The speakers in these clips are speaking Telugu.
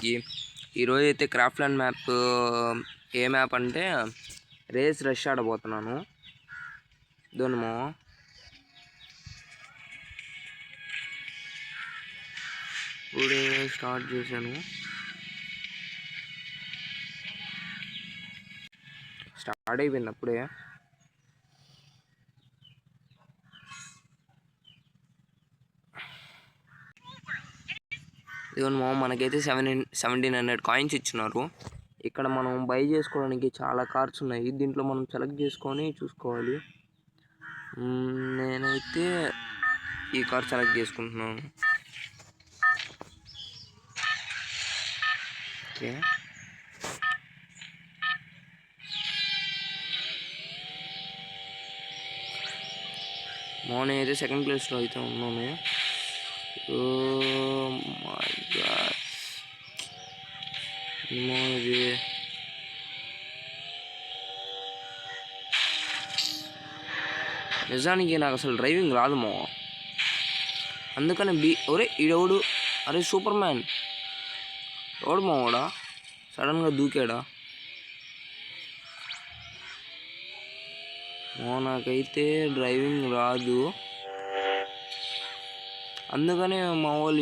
అందరికీ. ఈరోజు అయితే క్రాఫ్ట్‌ల్యాండ్ మ్యాప్ ఏ మ్యాప్ అంటే రేస్ రష్ ఆడబోతున్నాను. ఇదోనమో ఇప్పుడే స్టార్ట్ చేశాను. స్టార్ట్ అయిపోయింది అప్పుడే. ఇదిగోనమో మనకైతే 1700 కాయిన్స్ ఇచ్చినారు. ఇక్కడ మనం బై చేసుకోవడానికి చాలా కార్స్ ఉన్నాయి. దీంట్లో మనం సెలెక్ట్ చేసుకొని చూసుకోవాలి. నేనైతే ఈ కార్ సెలెక్ట్ చేసుకుంటున్నాను. ఓకే, మార్నింగ్ అయితే సెకండ్ ప్లేస్లో అయితే ఉన్నాను. ఇది నిజానికి నాకు అసలు డ్రైవింగ్ రాదుమో, అందుకని ఒరే ఈడెవడు, అరే సూపర్ మ్యాన్ ఎవడు మావాడా సడన్గా దూకాడా? నాకైతే డ్రైవింగ్ రాదు, అందుకని మా వాళ్ళు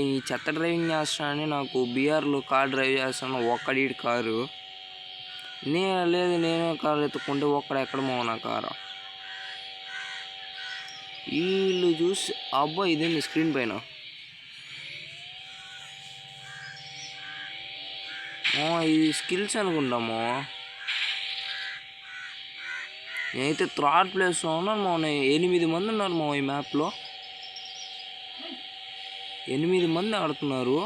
ఈ చెత్త డ్రైవింగ్ చేస్తానని నాకు బీఆర్లో కార్ డ్రైవ్ చేస్తాను. ఒక్కడి కారు లేదు, నేనే కారు ఎత్తుకుంటే ఒక్కడ ఎక్కడ నా కారు. వీళ్ళు చూసి అబ్బా ఇదేంది స్క్రీన్ పైన ఇది స్కిల్స్ అనుకుంటాము. నేనైతే థర్డ్ ప్లేస్లో ఉన్నాను. 8 మంది ఉన్నారు ఈ మ్యాప్లో. 8 మంది ఆడుతున్నారు.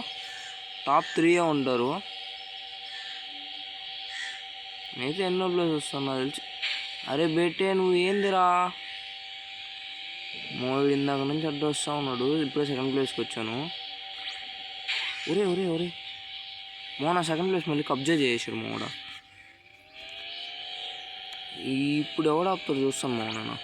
టాప్ 3 ఉంటారు. నేనైతే ఎన్నో ప్లేస్ వస్తున్నా తెలిసి. అరే బేటే నువ్వు ఏందిరా, మూవీ ఇందాక నుంచి అడ్డు వస్తూ ఉన్నాడు. ఇప్పుడే సెకండ్ ప్లేస్కి వచ్చాను. ఒరే ఒరే ఒరే నా సెకండ్ ప్లేస్ మళ్ళీ కబ్జా చేసాడు మోడ. ఇప్పుడు ఎవడు ఆపుతారు చూస్తాను నేను.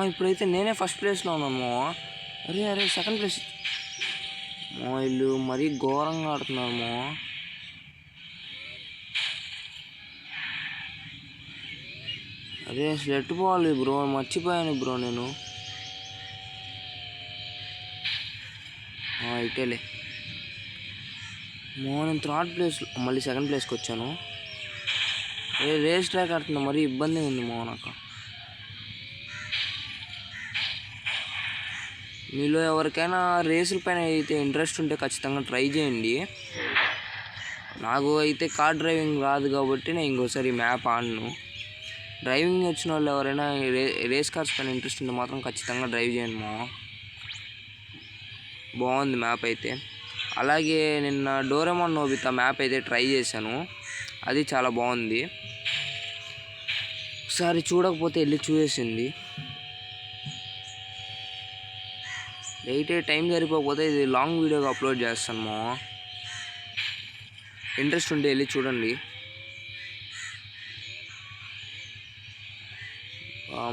ఇప్పుడైతే నేనే ఫస్ట్ ప్లేస్లో ఉన్నాను. అరే సెకండ్ ప్లేస్. వీళ్ళు మరీ ఘోరంగా ఆడుతున్నారు. అరే అసలు ఎట్టుపోవాలి బ్రో, మర్చిపోయాను బ్రో నేను. ఇటేలే నేను థర్డ్ ప్లేస్ మళ్ళీ సెకండ్ ప్లేస్కి వచ్చాను. రేస్ ట్రాక్ ఆడుతున్నా, మరీ ఇబ్బంది ఉంది నాకు. మీలో ఎవరికైనా రేసుల పైన అయితే ఇంట్రెస్ట్ ఉంటే ఖచ్చితంగా ట్రై చేయండి. నాకు అయితే కార్ డ్రైవింగ్ రాదు కాబట్టి నేను ఇంకోసారి మ్యాప్ ఆడను. డ్రైవింగ్ వచ్చిన వాళ్ళు ఎవరైనా రేస్ కార్స్ పైన ఇంట్రెస్ట్ ఉంటే మాత్రం ఖచ్చితంగా డ్రైవ్ చేయండి. బాగుంది మ్యాప్ అయితే. అలాగే నిన్న డోరేమోన్ నోబితా మ్యాప్ అయితే ట్రై చేశాను, అది చాలా బాగుంది. ఒకసారి చూడకపోతే వెళ్ళి చూసేసింది. అయితే టైం సరిపోకపోతే ఇది లాంగ్ వీడియోగా అప్లోడ్ చేస్తాను. ఇంట్రెస్ట్ ఉంటే వెళ్ళి చూడండి.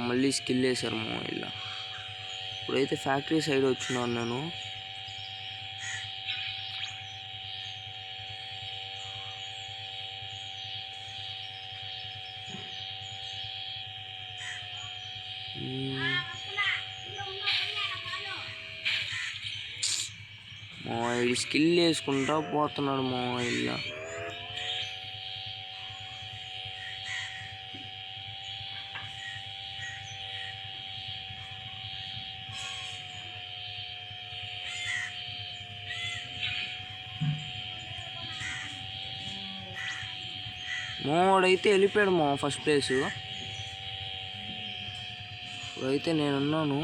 మళ్ళీ స్కిల్ వేసారు ఇలా. ఇప్పుడైతే ఫ్యాక్టరీ సైడ్ వచ్చినాను నేను. ఇది స్కిల్ వేసుకుంటా పోతున్నాడు ఇలా. వాడైతే వెళ్ళిపోయాడు ఫస్ట్ ప్లేసు. ఇప్పుడైతే నేనున్నాను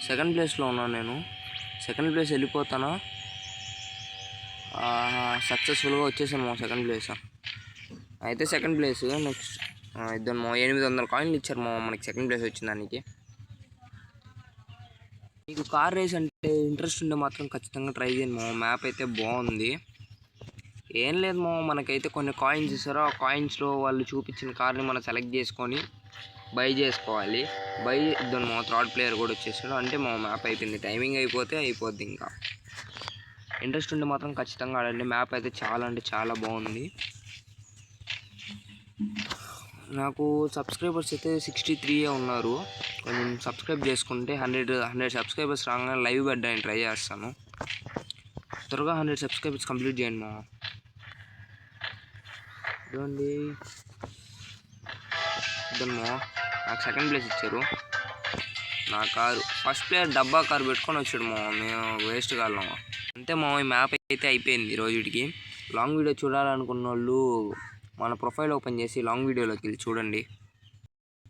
సెకండ్ ప్లేస్లో ఉన్నాను. నేను సెకండ్ ప్లేస్ వెళ్ళిపోతాను. సక్సెస్ఫుల్గా వచ్చేసాను సెకండ్ ప్లేస్. అయితే సెకండ్ ప్లేస్ నెక్స్ట్ ఇద్దరు 800 కాయిన్లు ఇచ్చారు మనకి సెకండ్ ప్లేస్ వచ్చిన దానికి. మీకు కార్ రేస్ అంటే ఇంట్రెస్ట్ ఉంటే మాత్రం ఖచ్చితంగా ట్రై చేయండి. మ్యాప్ అయితే బాగుంది. ఏం లేదు మా, మనకైతే కొన్ని కాయిన్స్ ఇస్తారో ఆ కాయిన్స్లో వాళ్ళు చూపించిన కార్ని మనం సెలెక్ట్ చేసుకొని బై చేసుకోవాలి. బై ఇద్దాను మా, థర్డ్ ప్లేయర్ కూడా వచ్చేసాడు. అంటే మా మ్యాప్ అయిపోయింది. టైమింగ్ అయిపోతే అయిపోద్ది. ఇంకా ఇంట్రెస్ట్ ఉంటే మాత్రం ఖచ్చితంగా ఆడండి. మ్యాప్ అయితే చాలా అంటే చాలా బాగుంది. నాకు సబ్స్క్రైబర్స్ అయితే 63 ఉన్నారు. కొంచెం సబ్స్క్రైబ్ చేసుకుంటే 100 సబ్స్క్రైబర్స్ రాగానే లైవ్ పెట్టడానికి ట్రై చేస్తాను. త్వరగా 100 సబ్స్క్రైబర్స్ కంప్లీట్ చేయండి మా. చూడండి ఇద్దరు నాకు సెకండ్ ప్లేస్ ఇచ్చారు. నా కారు ఫస్ట్ ప్లేయర్ డబ్బా కారు పెట్టుకొని వచ్చాడు మా, మేము వేస్ట్ కాళ్ళమా. అంతే మా, ఈ మ్యాప్ అయితే అయిపోయింది రోజుకి. లాంగ్ వీడియో చూడాలనుకున్న వాళ్ళు మన ప్రొఫైల్ ఓపెన్ చేసి లాంగ్ వీడియోలోకి వెళ్ళి చూడండి.